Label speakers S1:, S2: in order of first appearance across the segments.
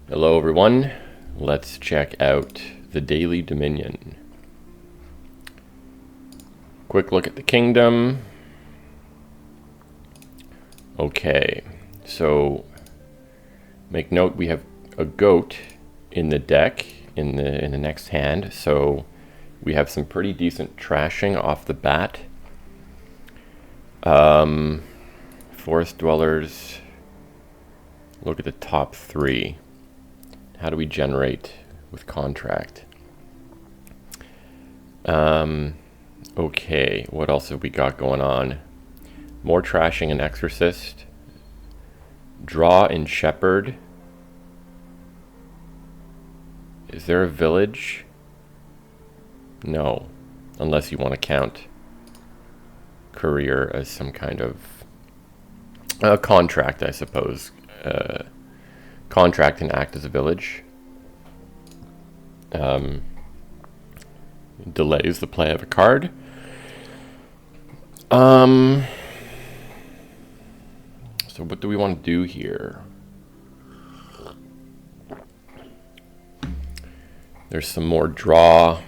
S1: Hello everyone, let's check out the Daily Dominion. Quick look at the kingdom. Okay, so make note we have a goat in the deck in the next hand, so we have some pretty decent trashing off the bat. Forest dwellers, look at the top three. How do we generate with contract? Okay, what else have we got going on? More trashing and exorcist. Draw in shepherd. Is there a village? No, unless you want to count courier as some kind of contract, I suppose. Contract and act as a village. Delays the play of a card. So what do we want to do here? There's some more draw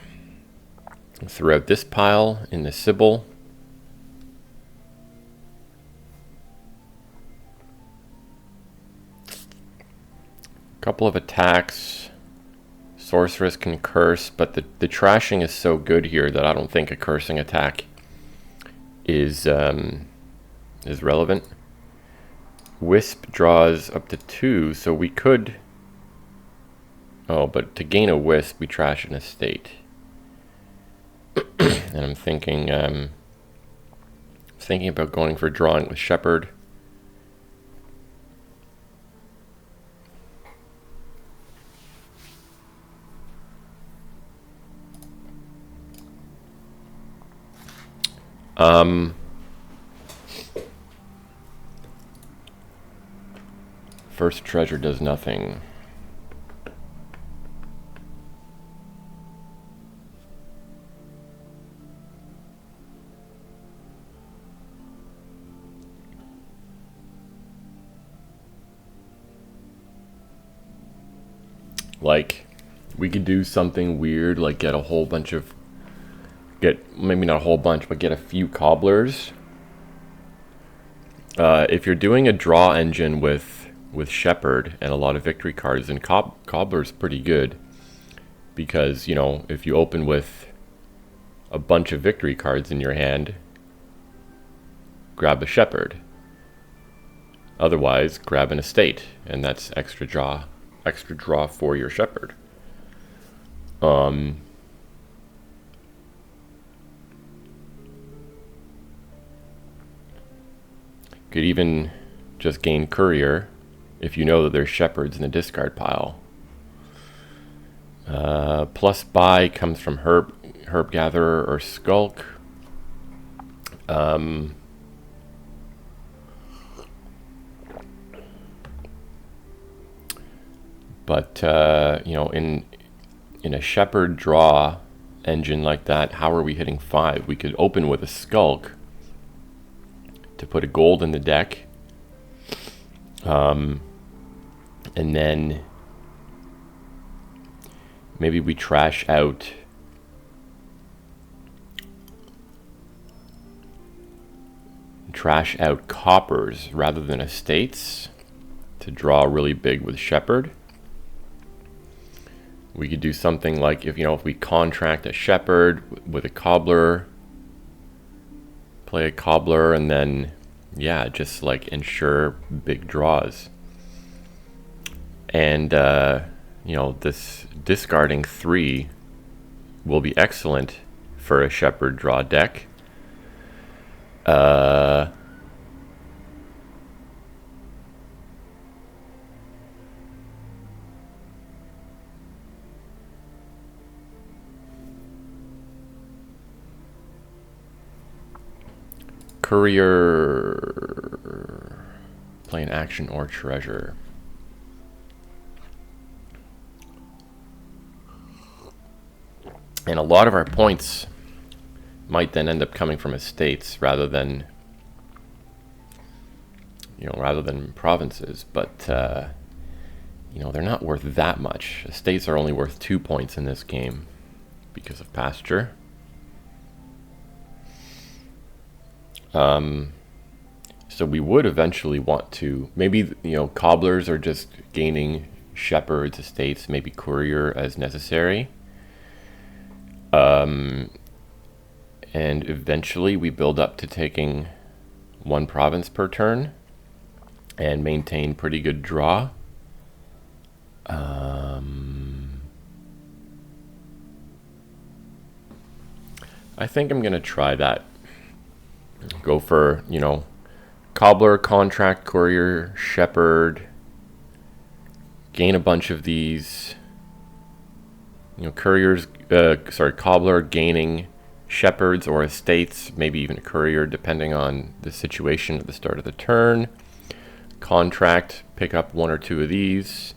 S1: throughout this pile in the Sybil. Couple of attacks. Sorceress can curse, but the trashing is so good here that I don't think a cursing attack is relevant. Wisp draws up to 2, so we could... Oh, but to gain a wisp, we trash an estate. And I'm thinking about going for drawing with Shepherd. First treasure does nothing. Like, we could do something weird, like get a whole bunch of, maybe not a whole bunch, but get a few cobblers. If you're doing a draw engine with Shepherd and a lot of victory cards, then Cobbler's pretty good. Because, you know, if you open with a bunch of victory cards in your hand, grab a Shepherd. Otherwise, grab an estate, and that's extra draw for your Shepherd. Could even just gain courier if you know that there's shepherds in the discard pile. Plus buy comes from herb gatherer or skulk. But you know, in a shepherd draw engine like that, how are we hitting 5? We could open with a skulk to put a gold in the deck, and then maybe we trash out coppers rather than estates to draw really big with shepherd. We could do something like, if we contract a shepherd with a cobbler, play a cobbler, and then just like ensure big draws. And this discarding 3 will be excellent for a shepherd draw deck. Courier, play an action or treasure. And a lot of our points might then end up coming from estates rather than provinces. But you know, they're not worth that much. Estates are only worth 2 points in this game because of pasture. So we would eventually want to, maybe, you know, cobblers are just gaining shepherds, estates, maybe courier as necessary. And eventually we build up to taking 1 province per turn and maintain pretty good draw. I think I'm gonna try that. Go for, you know, cobbler, contract, courier, shepherd. Gain a bunch of these. You know, couriers, cobbler gaining shepherds or estates, maybe even a courier, depending on the situation at the start of the turn. Contract, pick up 1 or 2 of these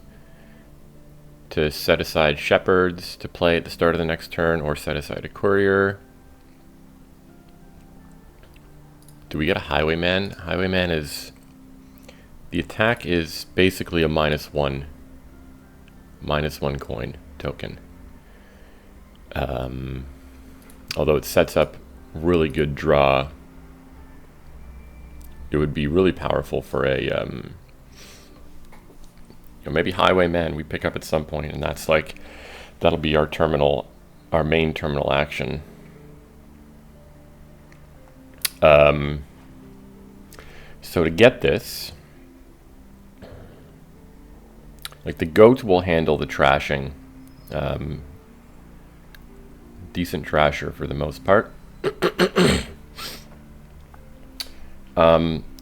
S1: to set aside shepherds to play at the start of the next turn, or set aside a courier. Do we get a highwayman? Highwayman is, the attack is basically a -1 coin token. Although it sets up really good draw, it would be really powerful for a, you know, maybe highwayman we pick up at some point, and that's like, that'll be our terminal, our main terminal action. So to get this, like the goat will handle the trashing. Decent trasher for the most part.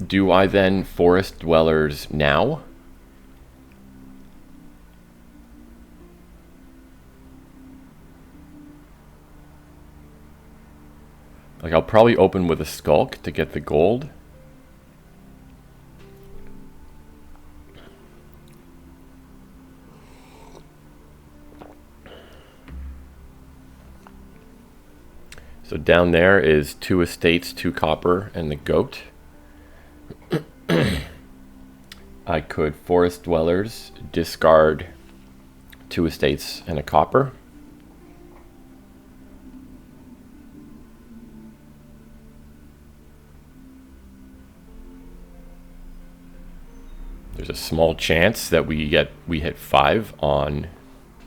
S1: Do I then forest dwellers now? Like, I'll probably open with a skulk to get the gold. So down there is 2 estates, 2 copper, and the goat. I could forest dwellers, discard 2 estates and a copper. There's a small chance that we hit 5 on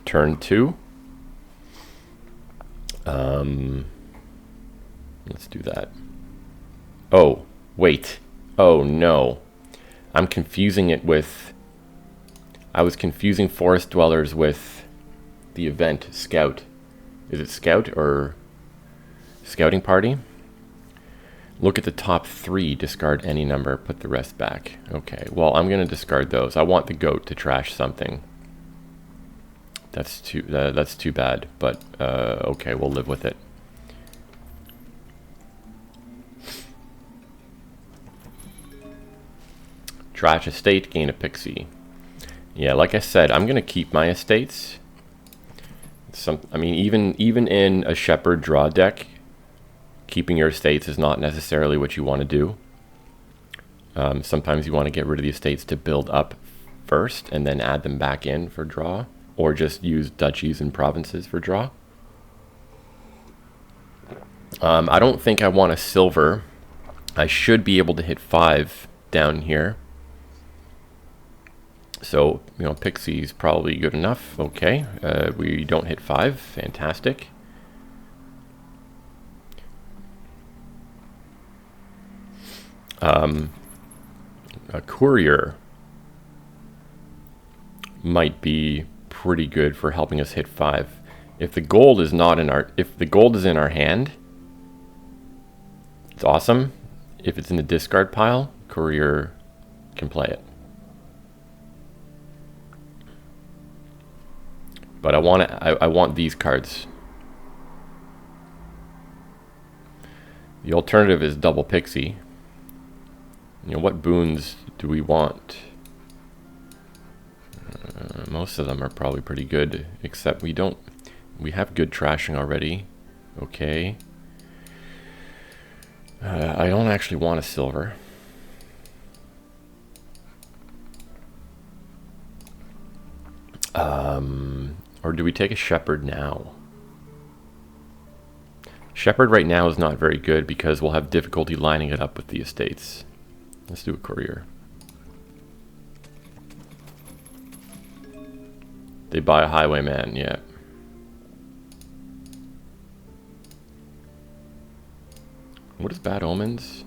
S1: turn 2. Let's do that. Oh, wait. Oh, no. I'm confusing it with... I was confusing forest dwellers with the event Scout. Is it Scout or Scouting Party? Look at the top 3, discard any number, put the rest back. Okay, well, I'm going to discard those. I want the goat to trash something. That's too bad, but okay, we'll live with it. Trash estate, gain a pixie. Yeah, like I said, I'm gonna keep my estates. I mean, even in a shepherd draw deck, keeping your estates is not necessarily what you want to do. Sometimes you want to get rid of the estates to build up first, and then add them back in for draw, or just use duchies and provinces for draw. I don't think I want a silver. I should be able to hit 5 down here. So, you know, pixie's probably good enough. Okay, we don't hit 5. Fantastic. A courier might be pretty good for helping us hit 5. If the gold is not in our, if the gold is in our hand, it's awesome. If it's in the discard pile, courier can play it. But I want these cards. The alternative is double pixie. You know, what boons do we want? Most of them are probably pretty good, except we have good trashing already. Okay. I don't actually want a silver. Or do we take a shepherd now? Shepherd right now is not very good because we'll have difficulty lining it up with the estates. Let's do a courier. They buy a highwayman, yeah. What is bad omens?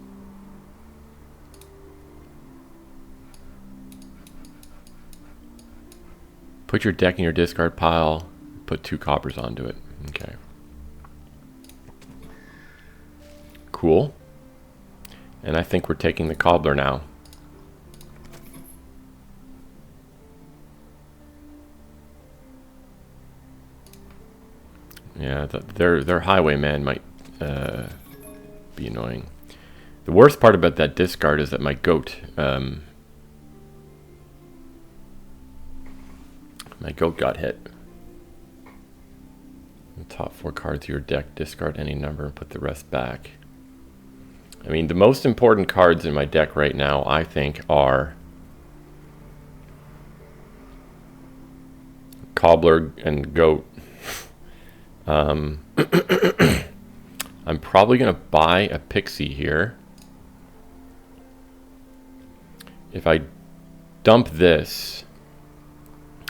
S1: Put your deck in your discard pile. Put 2 coppers onto it. Okay. Cool. And I think we're taking the cobbler now. Yeah, their highwayman might be annoying. The worst part about that discard is that my goat, my goat got hit. The top 4 cards of your deck, discard any number and put the rest back. I mean, the most important cards in my deck right now, I think, are Cobbler and Goat. I'm probably going to buy a Pixie here. If I dump this,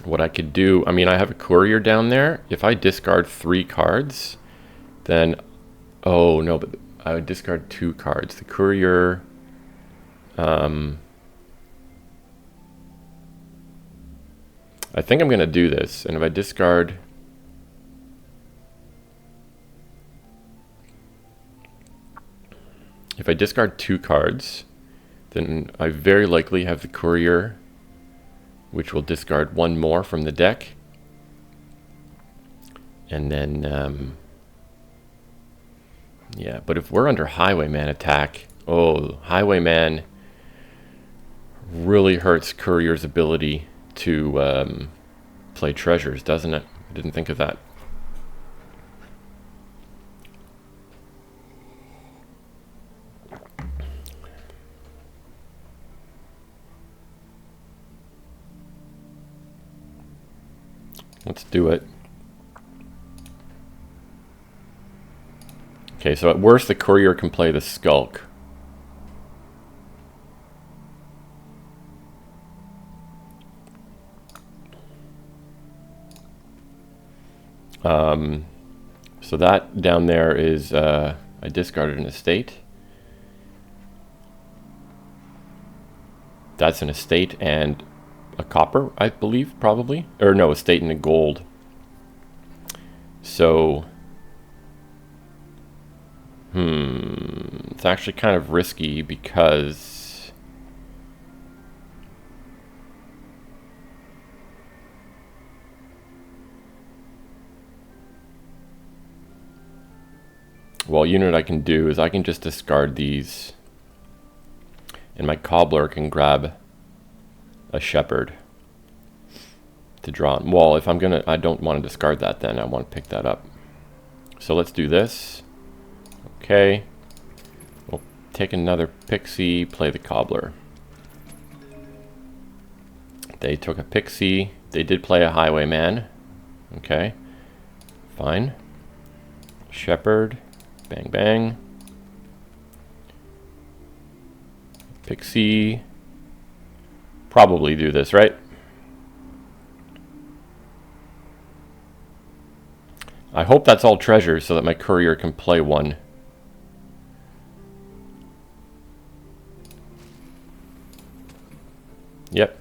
S1: what I could do, I mean, I have a courier down there. If I discard 3 cards, then, oh no, but I would discard 2 cards. The courier, I think I'm going to do this. And if I discard, if I discard 2 cards, then I very likely have the courier, which will discard 1 more from the deck. And then, yeah, but if we're under Highwayman attack, oh, Highwayman really hurts Courier's ability to play treasures, doesn't it? I didn't think of that. Let's do it. Okay, so at worst, the courier can play the Skulk. So that down there is, I discarded an estate. That's an estate and a copper, I believe, probably. Or no, estate and a gold. So, it's actually kind of risky because well, you know what I can do is I can just discard these and my cobbler can grab a shepherd to draw. Well, if I'm gonna, I don't want to discard that then. I want to pick that up. So let's do this. Okay. We'll take another Pixie, play the cobbler. They took a Pixie. They did play a Highwayman. Okay. Fine. Shepherd. Bang, bang. Pixie. Probably do this, right? I hope that's all treasures so that my courier can play 1. Yep.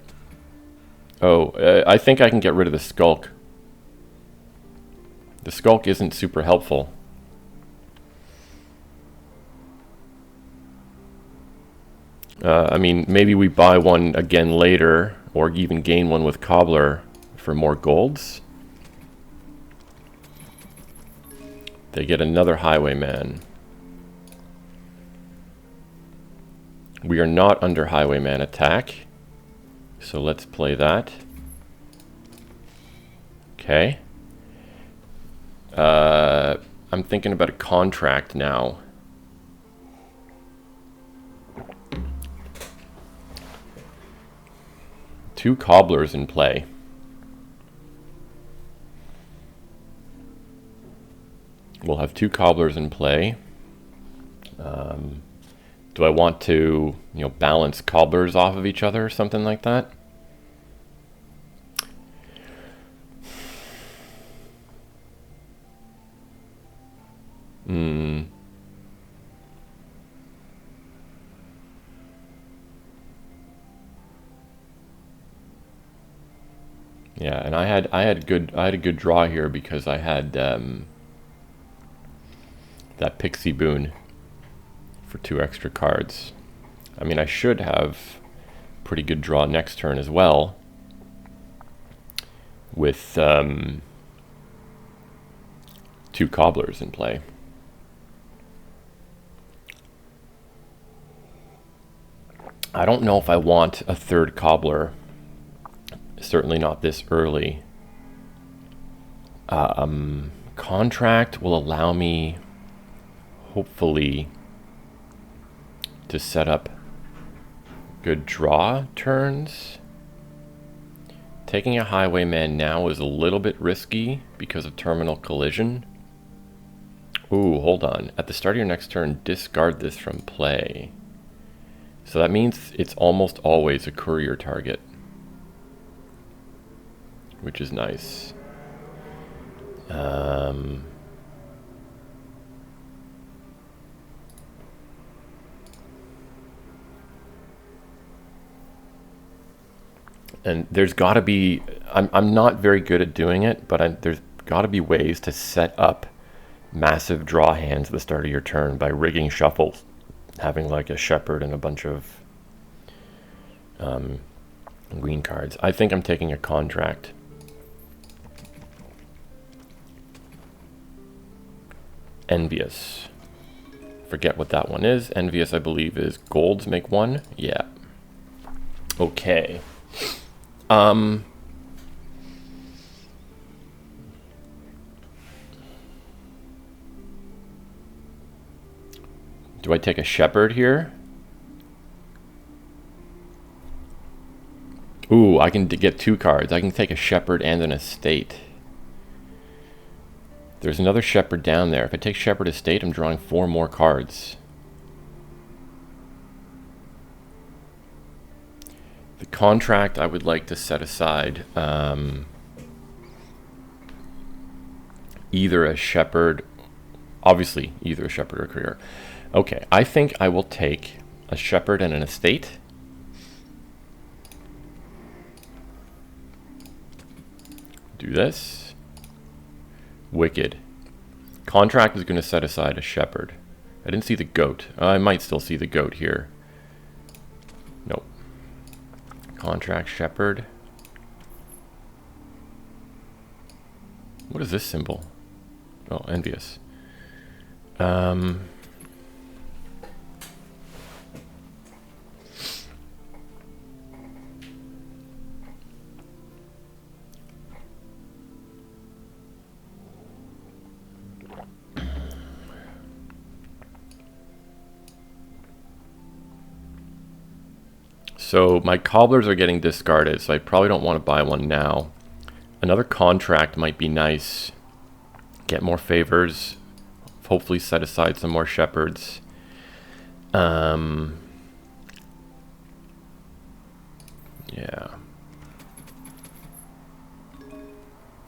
S1: Oh, I think I can get rid of the Skulk. The Skulk isn't super helpful. I mean, maybe we buy 1 again later, or even gain 1 with Cobbler for more golds. They get another Highwayman. We are not under Highwayman attack, so let's play that. Okay. I'm thinking about a contract now. Two cobblers in play. We'll have 2 cobblers in play. Do I want to, balance cobblers off of each other or something like that? Yeah, and I had a good draw here because I had that Pixie Boon for 2 extra cards. I mean, I should have pretty good draw next turn as well with 2 cobblers in play. I don't know if I want a 3rd cobbler. Certainly not this early. Contract will allow me, hopefully, to set up good draw turns. Taking a Highwayman now is a little bit risky because of Terminal Collision. Ooh, hold on. At the start of your next turn, discard this from play. So that means it's almost always a courier target, which is nice. And there's got to be, I'm not very good at doing it, but there's got to be ways to set up massive draw hands at the start of your turn by rigging shuffles, having like a shepherd and a bunch of green cards. I think I'm taking a contract. Envious. Forget what that one is. Envious, I believe, is golds make 1. Yeah. Okay. Do I take a shepherd here? Ooh, I can get 2 cards. I can take a shepherd and an estate. There's another shepherd down there. If I take shepherd estate, I'm drawing 4 more cards. The contract I would like to set aside either a shepherd, obviously either a shepherd or courier. Okay, I think I will take a shepherd and an estate. Do this. Wicked. Contract is going to set aside a shepherd. I didn't see the goat. I might still see the goat here. Nope. Contract shepherd. What is this symbol? Oh, envious. So my cobblers are getting discarded, so I probably don't want to buy one now. Another contract might be nice. Get more favors. Hopefully set aside some more shepherds. Yeah.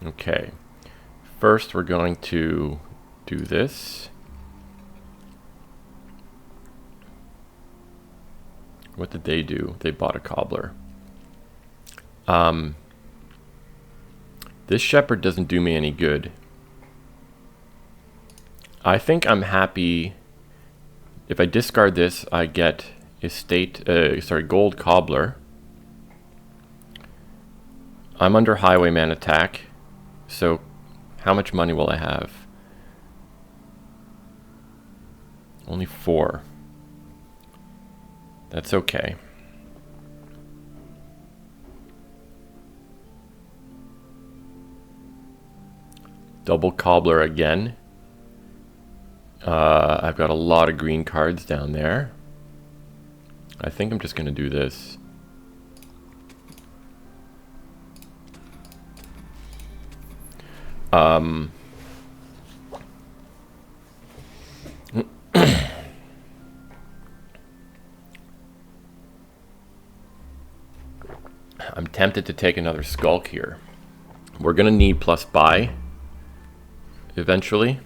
S1: Okay. First, we're going to do this. What did they do? They bought a cobbler. This shepherd doesn't do me any good. I think I'm happy. If I discard this, I get gold cobbler. I'm under highwayman attack. So how much money will I have? Only 4. That's okay. Double cobbler again. I've got a lot of green cards down there. I think I'm just going to do this. tempted to take another Skulk here. We're going to need plus buy eventually.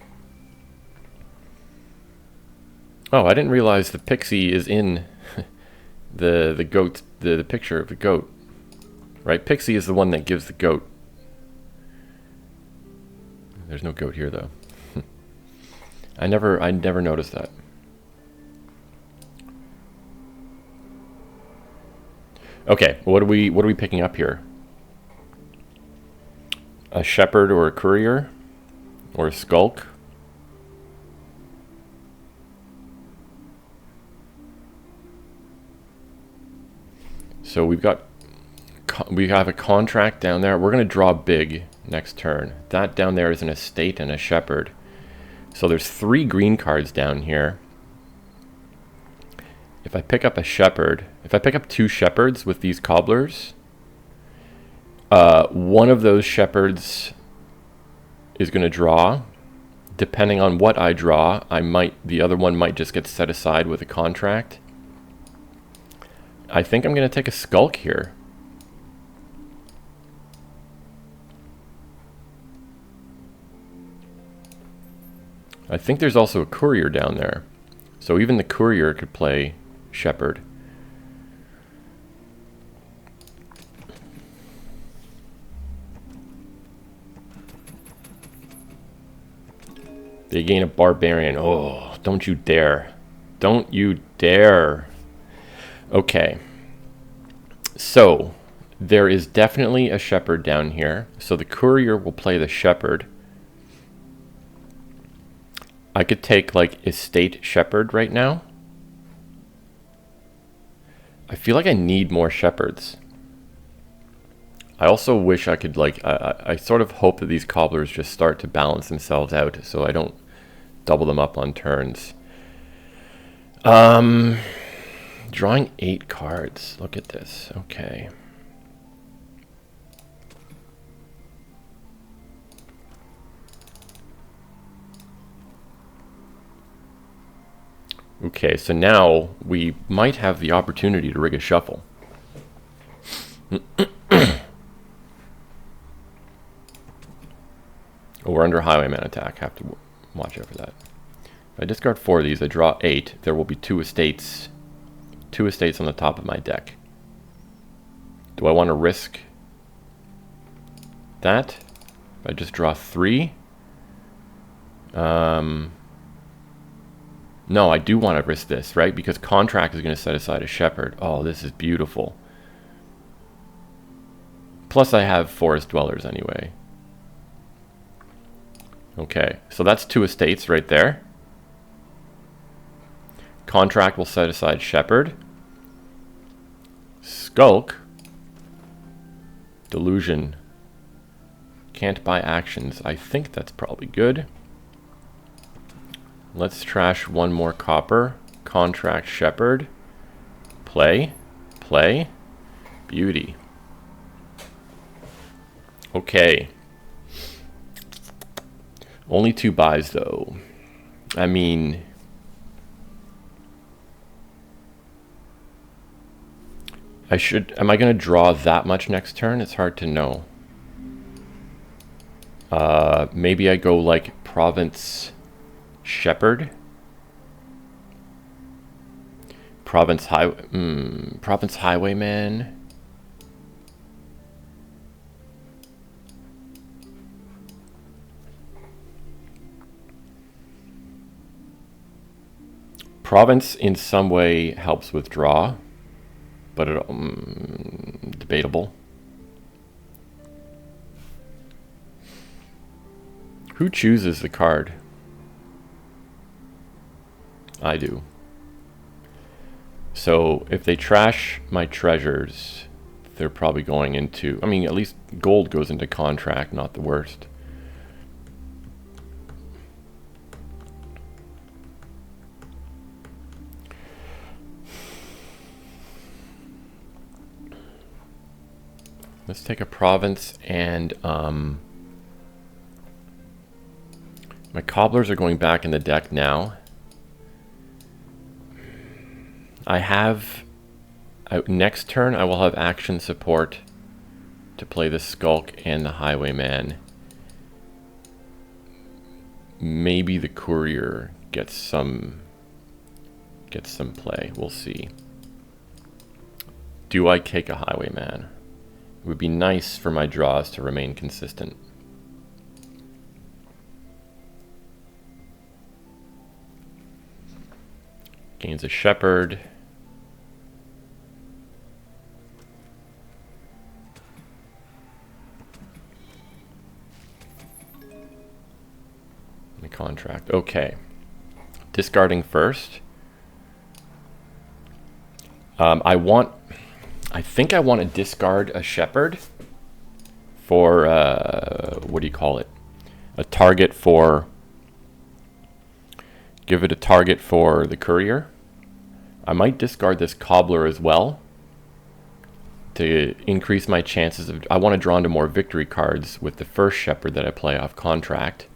S1: Oh, I didn't realize the pixie is in the goat, the picture of the goat. Right? Pixie is the one that gives the goat. There's no goat here though. I never noticed that. Okay, what are we picking up here? A shepherd or a courier? Or a skulk? So we have a contract down there. We're going to draw big next turn. That down there is an estate and a shepherd. So there's 3 green cards down here. If I pick up a shepherd, if I pick up 2 shepherds with these cobblers, one of those shepherds is going to draw. Depending on what I draw, the other one might just get set aside with a contract. I think I'm going to take a skulk here. I think there's also a courier down there. So even the courier could play shepherd. They gain a barbarian. Oh, don't you dare. Don't you dare. Okay. So there is definitely a shepherd down here. So the courier will play the shepherd. I could take like estate shepherd right now. I feel like I need more shepherds. I also wish I could like, I sort of hope that these cobblers just start to balance themselves out so I don't double them up on turns. Drawing 8 cards. Look at this. Okay. Okay, so now we might have the opportunity to rig a shuffle. Oh, we're under highwayman attack. Have to watch out for that. If I discard 4 of these, I draw 8. There will be 2 estates. 2 estates on the top of my deck. Do I want to risk that? If I just draw 3? No, I do want to risk this, right? Because contract is going to set aside a shepherd. Oh, this is beautiful. Plus I have forest dwellers anyway. Okay, so that's 2 estates right there. Contract will set aside shepherd. Skulk. Delusion. Can't buy actions. I think that's probably good. Let's trash 1 more copper. Contract shepherd. Play. Play. Beauty. Okay. Only 2 buys though. I mean, am I going to draw that much next turn? It's hard to know. Maybe I go like province shepherd. Province highwayman. Province in some way helps withdraw, but debatable. Who chooses the card? I do. So if they trash my treasures, they're probably going into, I mean, at least gold goes into contract, not the worst. Let's take a province, and my cobblers are going back in the deck now. Next turn I will have action support to play the Skulk and the Highwayman. Maybe the Courier gets some play. We'll see. Do I take a Highwayman? It would be nice for my draws to remain consistent. Gains a Shepherd. The contract. Okay. Discarding first. I think I want to discard a Shepherd for, what do you call it? A target for, give it a target for the Courier. I might discard this Cobbler as well to increase my chances of, I want to draw into more victory cards with the first Shepherd that I play off contract.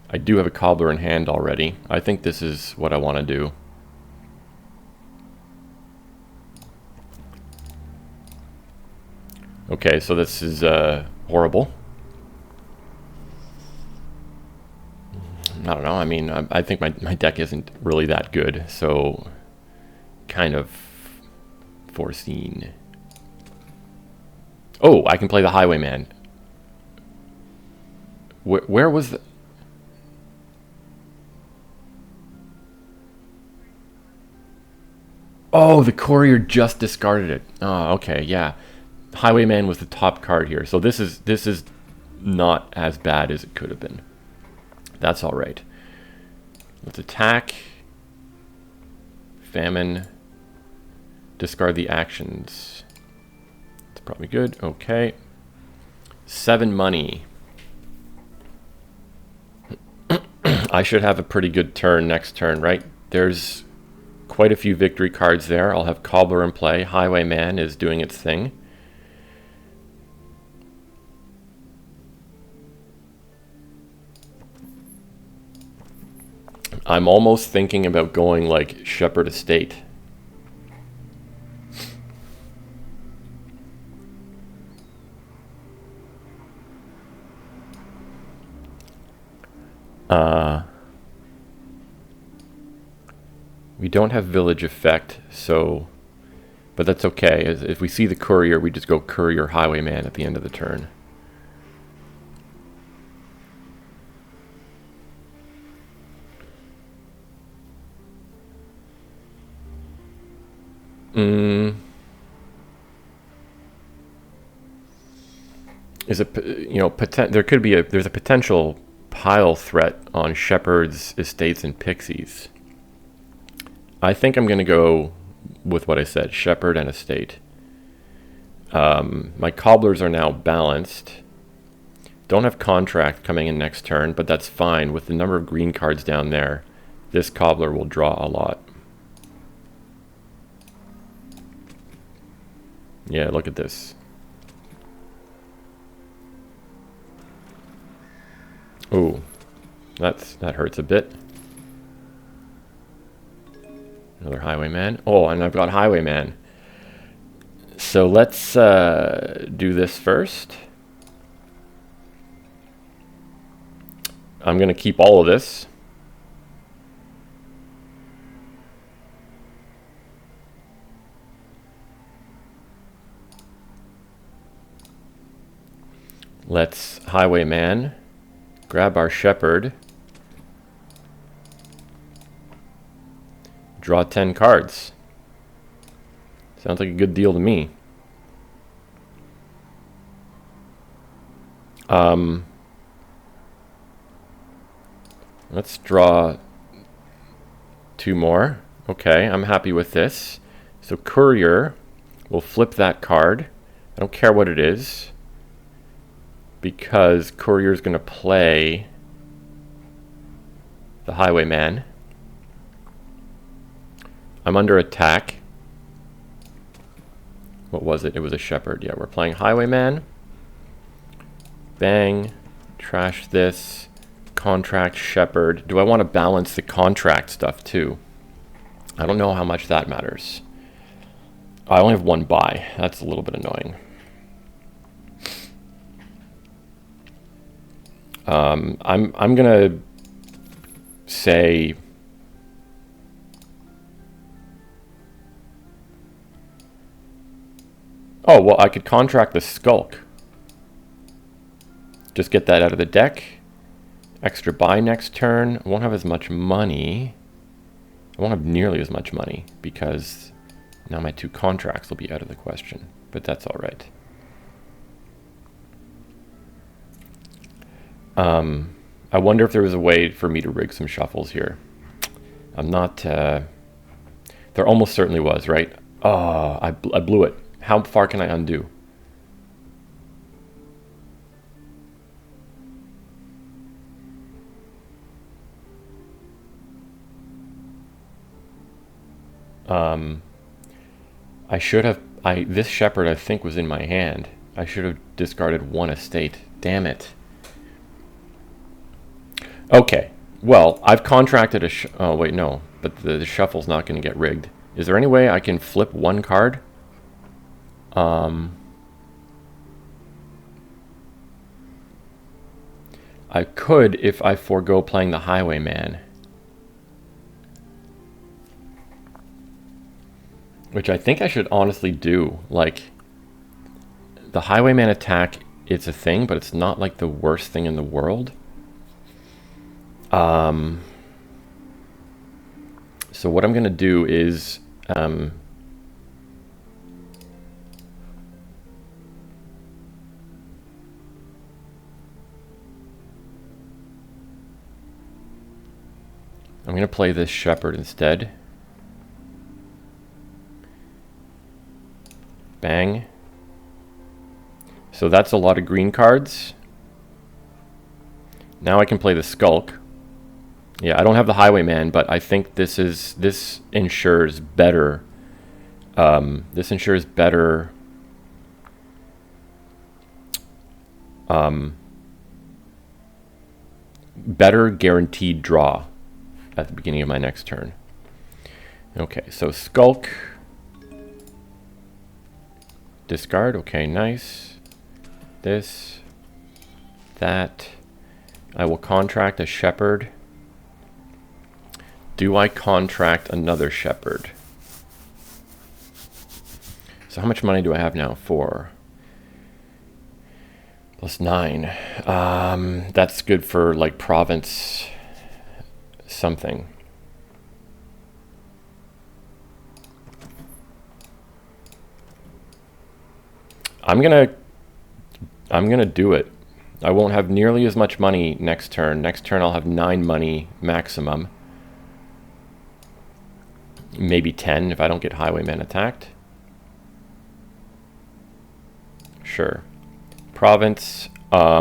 S1: I do have a Cobbler in hand already. I think this is what I want to do. Okay, so this is horrible. I don't know. I mean, I think my deck isn't really that good, so kind of foreseen. Oh, I can play the Highwayman. Where was the... Oh, the Courier just discarded it. Oh, okay, yeah. Highwayman was the top card here, so this is not as bad as it could have been. That's all right. Let's attack. Famine. Discard the actions. It's probably good. Okay. 7 money. I should have a pretty good turn next turn, right? There's quite a few victory cards there. I'll have Cobbler in play. Highwayman is doing its thing. I'm almost thinking about going like Shepherd Estate. We don't have Village Effect, so, but that's okay. If we see the Courier, we just go Courier Highwayman at the end of the turn. Is it, you know, there could be there's a potential pile threat on Shepherd's Estates and Pixies. I think I'm going to go with what I said, Shepherd and Estate. My Cobblers are now balanced. Don't have Contract coming in next turn, but that's fine. With the number of green cards down there, this Cobbler will draw a lot. Yeah, look at this. Ooh, that hurts a bit. Another Highwayman. Oh, and I've got Highwayman. So let's do this first. I'm going to keep all of this. Let's Highwayman. Grab our Shepherd. Draw 10 cards. Sounds like a good deal to me. Let's draw 2 more. Okay, I'm happy with this. So Courier will flip that card. I don't care what it is, because Courier's going to play the Highwayman. I'm under attack. What was it? It was a Shepherd. Yeah, we're playing Highwayman. Bang. Trash this. Contract Shepherd. Do I want to balance the contract stuff too? I don't know how much that matters. I only have one buy. That's a little bit annoying. I'm gonna say oh well, I could contract the Skulk. Just get that out of the deck. Extra buy next turn. I won't have as much money. I won't have nearly as much money because now my 2 contracts will be out of the question. But that's all right. I wonder if there was a way for me to rig some shuffles here. I'm not... there almost certainly was, right? Oh, I blew it. How far can I undo? I should have... this shepherd, I think, was in my hand. I should have discarded 1 estate. Damn it. Okay. Well, I've contracted a... oh, wait, no. But the shuffle's not going to get rigged. Is there any way I can flip 1 card? I could if I forego playing the Highwayman. Which I think I should honestly do. Like, the Highwayman attack, it's a thing, but it's not like the worst thing in the world. So what I'm going to do is... I'm going to play this shepherd instead. Bang. So that's a lot of green cards. Now I can play the Skulk. Yeah, I don't have the Highwayman, but I think this ensures better. This ensures better. Better guaranteed draw at the beginning of my next turn. Okay, so Skulk. Discard. Okay, nice. This. That. I will contract a shepherd. Do I contract another shepherd? So how much money do I have now? 4 plus 9. That's good for like province something. I'm gonna do it. I won't have nearly as much money next turn. Next turn I'll have 9 money maximum. Maybe 10 if I don't get Highwayman attacked. Sure. Province. I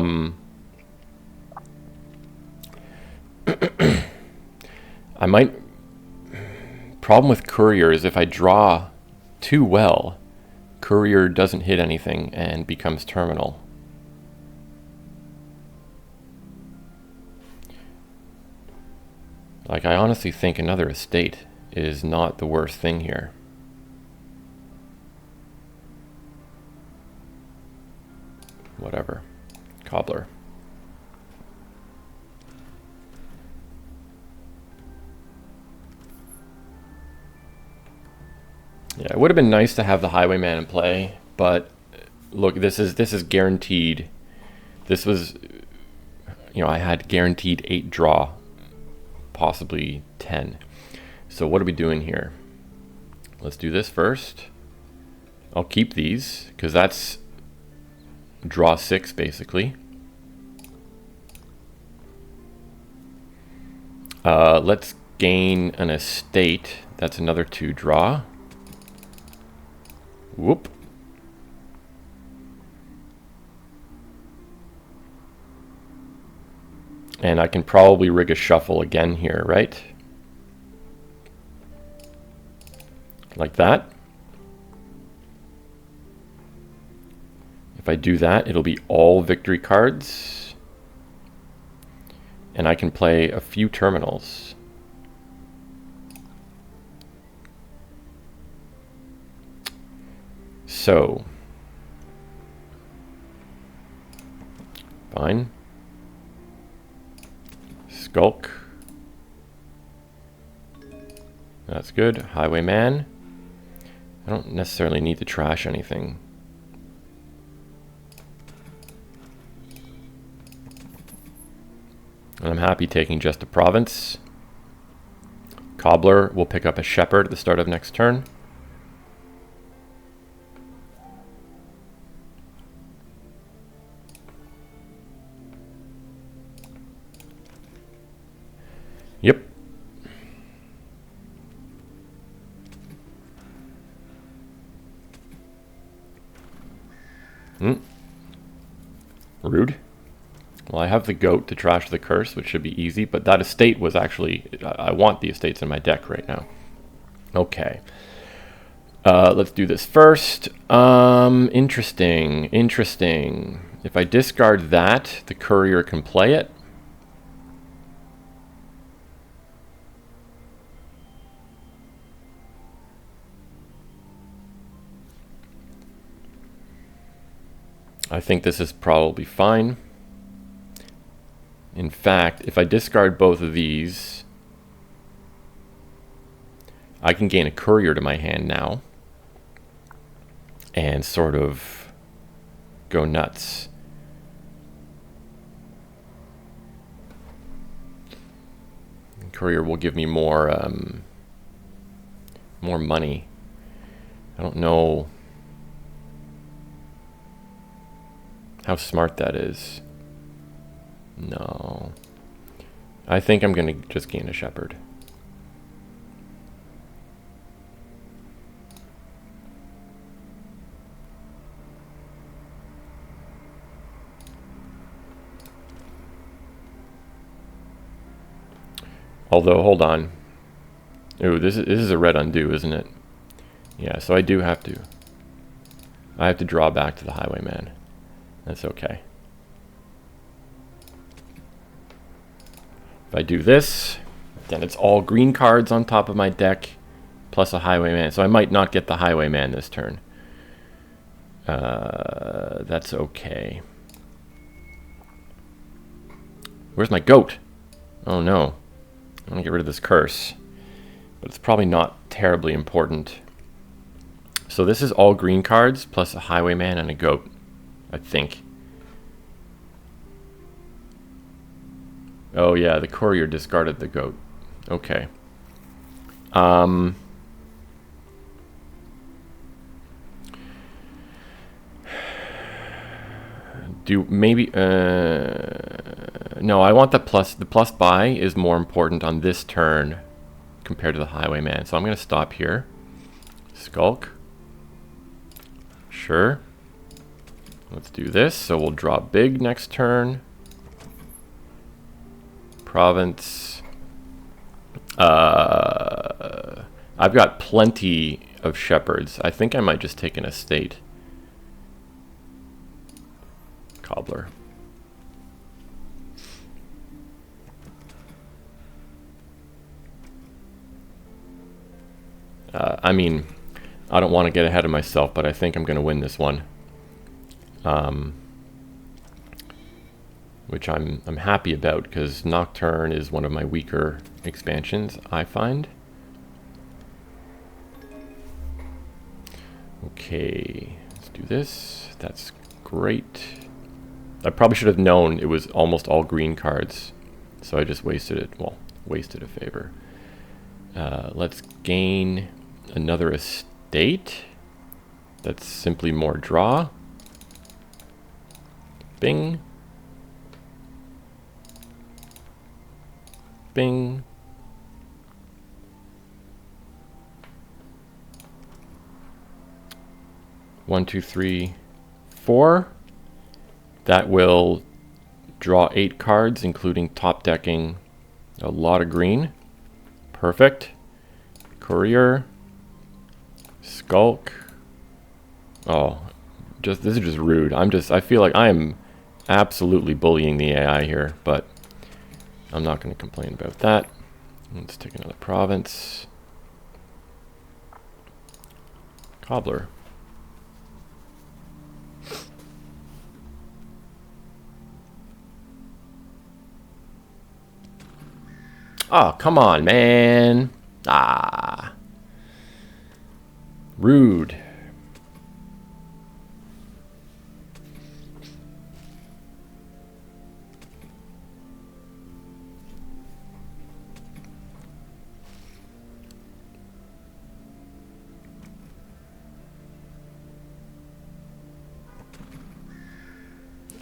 S1: might... Problem with Courier is if I draw too well, Courier doesn't hit anything and becomes terminal. Like, I honestly think another estate is not the worst thing here. Whatever. Cobbler. Yeah, it would have been nice to have the Highwayman in play, but look, this is guaranteed. This was, you know, I had guaranteed 8 draw, possibly 10. So what are we doing here? Let's do this first. I'll keep these because that's draw 6 basically. Let's gain an estate. That's another 2 draw. Whoop. And I can probably rig a shuffle again here, right? Like that. If I do that, it'll be all victory cards. And I can play a few terminals. So, fine. Skulk. That's good. Highwayman. I don't necessarily need to trash anything. And I'm happy taking just a province. Cobbler will pick up a shepherd at the start of next turn. Yep. Rude. Well, I have the goat to trash the curse, which should be easy, but that estate was actually... I want the estates in my deck right now. Okay. Let's do this first. Interesting. If I discard that, the courier can play it. I think this is probably fine. In fact, if I discard both of these, I can gain a courier to my hand now and sort of go nuts. Courier will give me more money. I don't know how smart that is. No. I think I'm going to just gain a shepherd. Although, hold on. Ooh, this is a red undo, isn't it? Yeah, so I do have to. I have to draw back to the highwayman. That's okay. If I do this, then it's all green cards on top of my deck, plus a highwayman. So I might not get the highwayman this turn. That's okay. Where's my goat? Oh no. I want to get rid of this curse. But it's probably not terribly important. So this is all green cards, plus a highwayman and a goat, I think. Oh yeah, the courier discarded the goat. Okay. Do maybe no, I want the plus. The plus buy is more important on this turn compared to the highwayman. So I'm going to stop here. Skulk. Sure. Let's do this. So we'll draw big next turn. Province. I've got plenty of shepherds. I think I might just take an estate. Cobbler. I mean, I don't want to get ahead of myself, but I think I'm going to win this one. Which I'm happy about, because Nocturne is one of my weaker expansions, I find. Okay, let's do this. That's great. I probably should have known it was almost all green cards, so I just wasted it. Well, wasted a favor. Let's gain another estate. That's simply more draw. Bing. Bing. One, two, three, 4. That will draw 8 cards, including top decking a lot of green. Perfect. Courier. Skulk. Oh, this is just rude. I feel like I am absolutely bullying the AI here, but I'm not going to complain about that. Let's take another province. Cobbler. Oh, come on, man. Ah. Rude.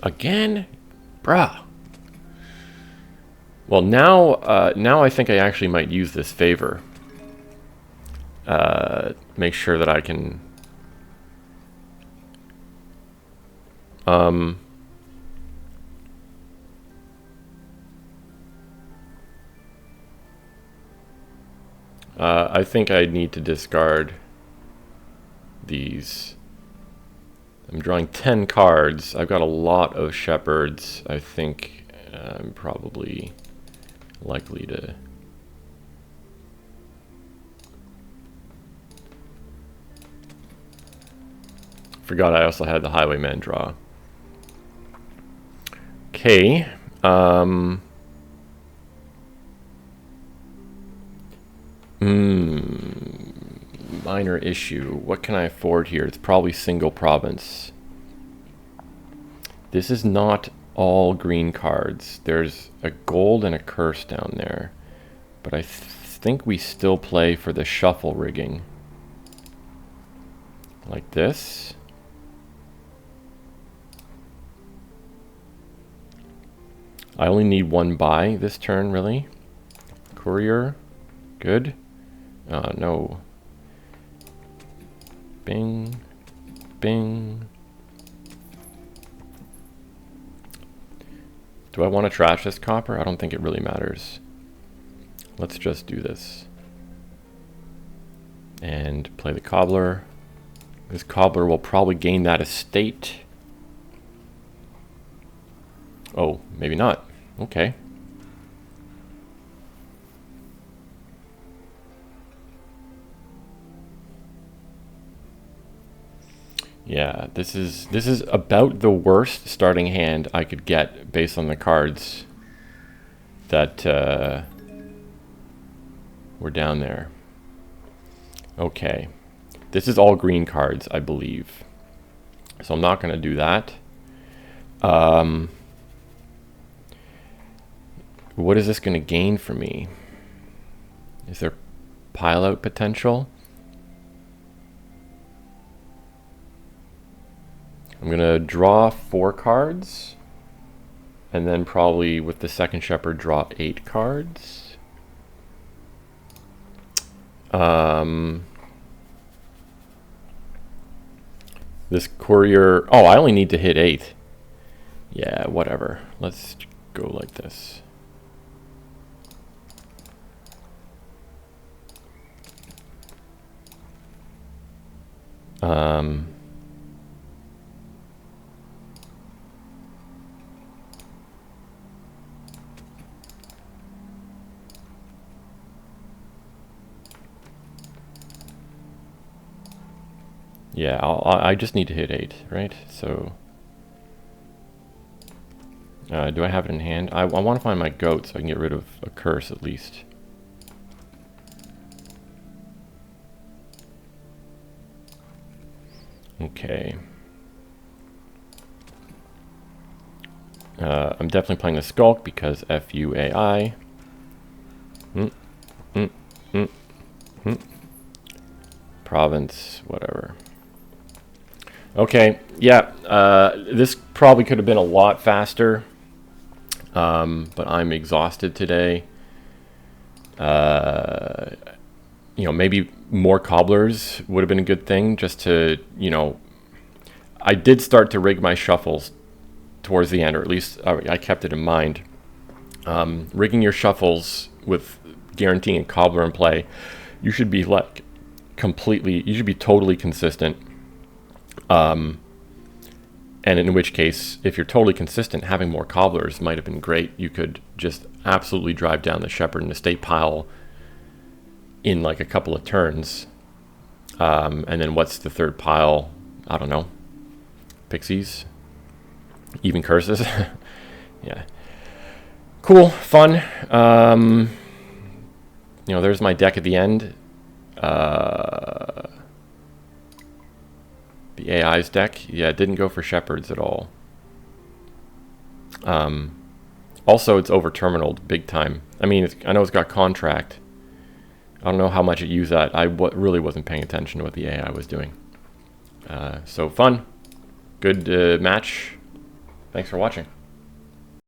S1: Again? Bruh. Well, now I think I actually might use this favor. Make sure that I can... I think I need to discard these. I'm drawing 10 cards. I've got a lot of shepherds. I think I'm probably likely to... Forgot I also had the Highwayman draw. Okay. Minor issue. What can I afford here? It's probably single province. This is not all green cards. There's a gold and a curse down there. But I think we still play for the shuffle rigging. Like this. I only need one buy this turn, really. Courier. Good. No. Bing. Bing. Do I want to trash this copper? I don't think it really matters. Let's just do this. And play the cobbler. This cobbler will probably gain that estate. Oh, maybe not. Okay. Yeah, this is about the worst starting hand I could get based on the cards that were down there. Okay. This is all green cards, I believe. So I'm not going to do that. What is this going to gain for me? Is there pile out potential? I'm going to draw 4 cards. And then probably with the second shepherd draw 8 cards. This courier... Oh, I only need to hit 8. Yeah, whatever. Let's go like this. Yeah, I just need to hit 8, right? So, do I have it in hand? I want to find my goat so I can get rid of a curse at least. Okay. I'm definitely playing the Skulk because FUAI. Province, whatever. Okay, yeah, this probably could have been a lot faster, but I'm exhausted today. You know, maybe more cobblers would have been a good thing just to, you know, I did start to rig my shuffles towards the end, or at least I kept it in mind. Rigging your shuffles with guaranteeing a cobbler in play, you should be like completely, you should be totally consistent. And in which case, if you're totally consistent, having more cobblers might have been great. You could just absolutely drive down the shepherd and estate pile in like a couple of turns. And then what's the third pile? I don't know. Pixies? Even curses? Yeah. Cool. Fun. you know, there's my deck at the end. The AI's deck, yeah, it didn't go for shepherds at all. Also, it's over-terminaled big time. I mean, I know it's got contract. I don't know how much it used that. I really wasn't paying attention to what the AI was doing. So fun. Good match. Thanks for watching.